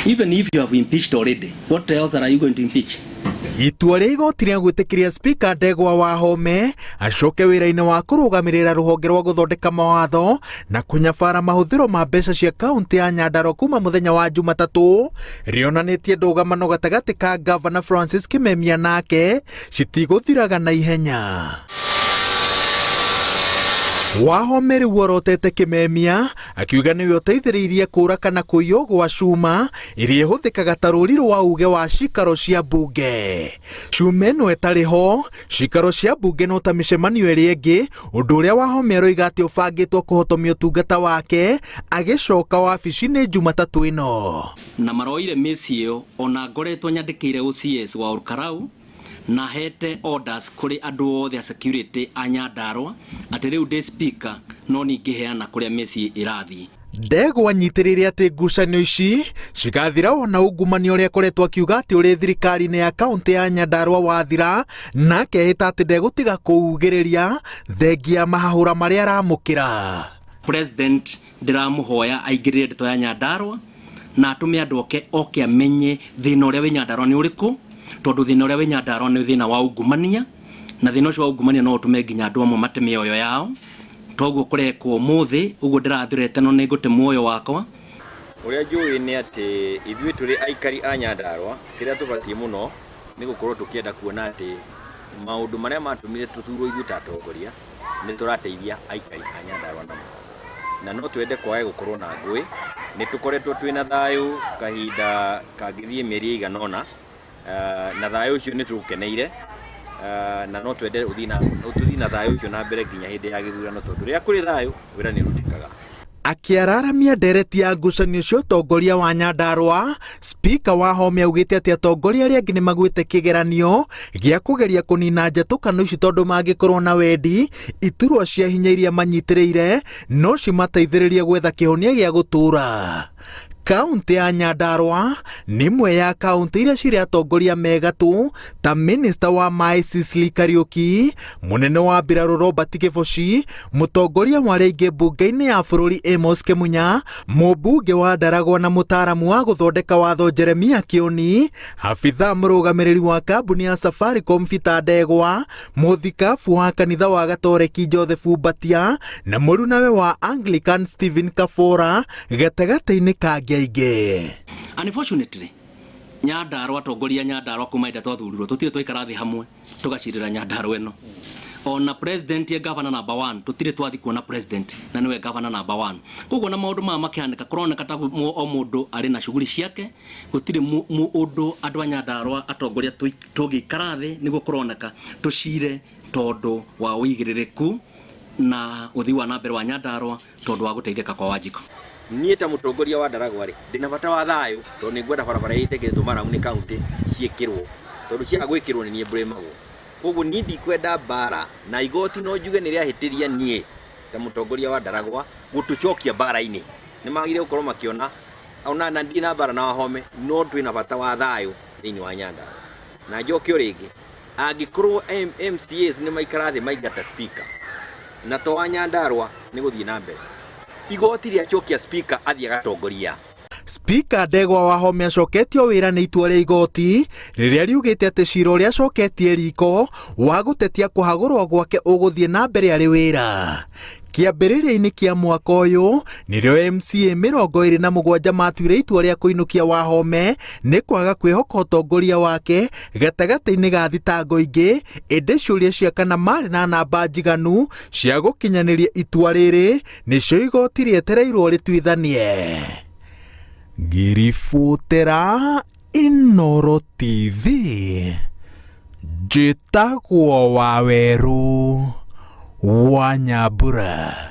Even if you have impeached already, what else are you going to impeach? Itua ria igoti ria gwitikiria Speaker Ndegwa Wahome acoke wira-ini wa kurugamirira ruhonge rwa guthondeka mawatho na kunyabara mahuthiro ma mbeca cia kaunti ya Nyandarua kuma muthenya wa Jumatatu rionanitie ndugamano gatagati ka Governor Francis Kimemia nake citiguthiraga na ihenya. Wahome riu orotete Kimemia akiuga niwe uteithiriirie kura kana kuiyo gwa cuma iria ihuthikaga ta ruri rwa uge wa cikaro cia mbunge. Cuma ino etariho cikaro cia mbunge no ta micemanio iri ingi undu uria Wahome aroiga ati ubangitwo kuhotomia utungata wake agicoka wabici-ini Jumatatu ino. Na maroire meci iyo ona ngoretwo nyandikire OCS wa Olkarau na hete orders kuri andu othe a security a Nyandarua ati riu ndi speaker no ningiheana kuria meci irathi. Ndegwa anyitirire ati ngucanio ici cigathira wona ungumania uria koretwo akiuga ati uri thirikari-ini ya kaunti ya Nyandarua wathira na akehita ati ndegutiga kuugiriria thengia mahahura maria aramukira. President ndiramuhoya aingirire ndeto ya Nyandarua na atume andu oke amenye thina uria wi Nyandarua ni uriku, tondu thina uria wi Nyandarua ni thina wa ungumania na thina ucio wa ungumania no utume nginya andu amwe mate mioyo yao. Toguo kurekwo muthi uguo ndirathirete no ni ngute muoyo wakwa. Uria njui ni ati ithui turi aikari a Nyandarua kiria tubatie muno ni gukorwo tukienda kuona ati maundu maria matumire tuthurwo ithui ta atongoria ni turateithia aikari a Nyandarua namo, na no twende kwae gukorwo na ngui. Ni tukoretwo twina thayu kahinda kangithie mieri iganona na thayu ucio ni tukeneire na no twende uthina thayu ucio na mbere nginya hindi ya githurano tondu ria kuri thayu wira ni rutikaga. Akiararamia ndereti ya ngucanio cio tongoria wa Nyandarua, Speaker Wahome augite ati atongoria aria angi ni magwite kigeranio gia kugeria kunina njatũkano ici tondu mangikorwo na wendi iturwa cia hinya iria manyitiriire no cimateithiririe gwetha kihonia gia gutura. Kaunti ya Nyandarua ni imwe ya kaunti iria ciri atongoria megatu ta Minister wa Mai Cecily Kariuki, munene wa mbiraru Robert Kibochi, mutongoria wa aria aingi mbunge-ini ya bururi Amos Kimunya, mubunge wa Ndaragwa na mutaramu wa guthondeka watho Jeremia Kioni, abitha murugamiriri wa kambuni ya Safaricom Peter Ndegwa, muthikabu wa kanitha wa Gatoreki Joseph Mbatia na murunawe wa Anglican Stephen Kafora gatagati-ini kangi aige. Unfortunately, Nyandarua atongoria Nyandarua kuma ida twathurirwo tutire twaikara thi hamwe tugacirira Nyandarua ino. Ona president ya governor number 1 tutire twathi kuona president na niwe governor number 1. Koguo na maundu ma makianika kuroneka ta o mundu ari na shughuli ciake, gutire mundu andu a Nyandarua atongoria tugikara thi niguo kuroneka tucire tondu wa uigiririku na uthi wa na mbere wa Nyandarua tondu wa guteithika kwa Wanjiko. Niĩ ta mutongoria wa Ndaragwa ri ndina bata wa thayu tondu ningwenda barabara itekiritwo maramu-ini kaunti ciikirwo tondu cia gwikirwo ni nie mburemagwo. Koguo ni ndikwenda bara na igoti no njuge ni riahitiria nie ta mutongoria wa Ndaragwa gutucokia bara-ini. Ni magire gukorwo makiona ona na ndina bara na Wahome no twina bata wa thayu thiini wa Nyandarua. Na njokio ringi angikorwo MCAs ni maikara thi maigata speaker na to wa Nyandarua ni guthii na mbere igoti ria chokia speaker athia gatongoria. Speaker Ndegwa Wahome acoketio wira ni itua ria igoti riria riugite ati cira uria acoketie riko wa gutetia kuhagurwo gwake uguthie na mbere ari wira. Kiambiriria-ini kia mwaka uyu nirio MCA 27 matuire itua ria kuinukia Wahome ni kwaga kwihoka utongoria wake gatagati-ini ga thitango ingi indi ciuria cia kana mari na namba njiganu cia gukinyaniria itua riri nicio igoti rietereirwo rituithanie. Ngiributira Inooro TV, njitagwo Waweru wa Nyambura.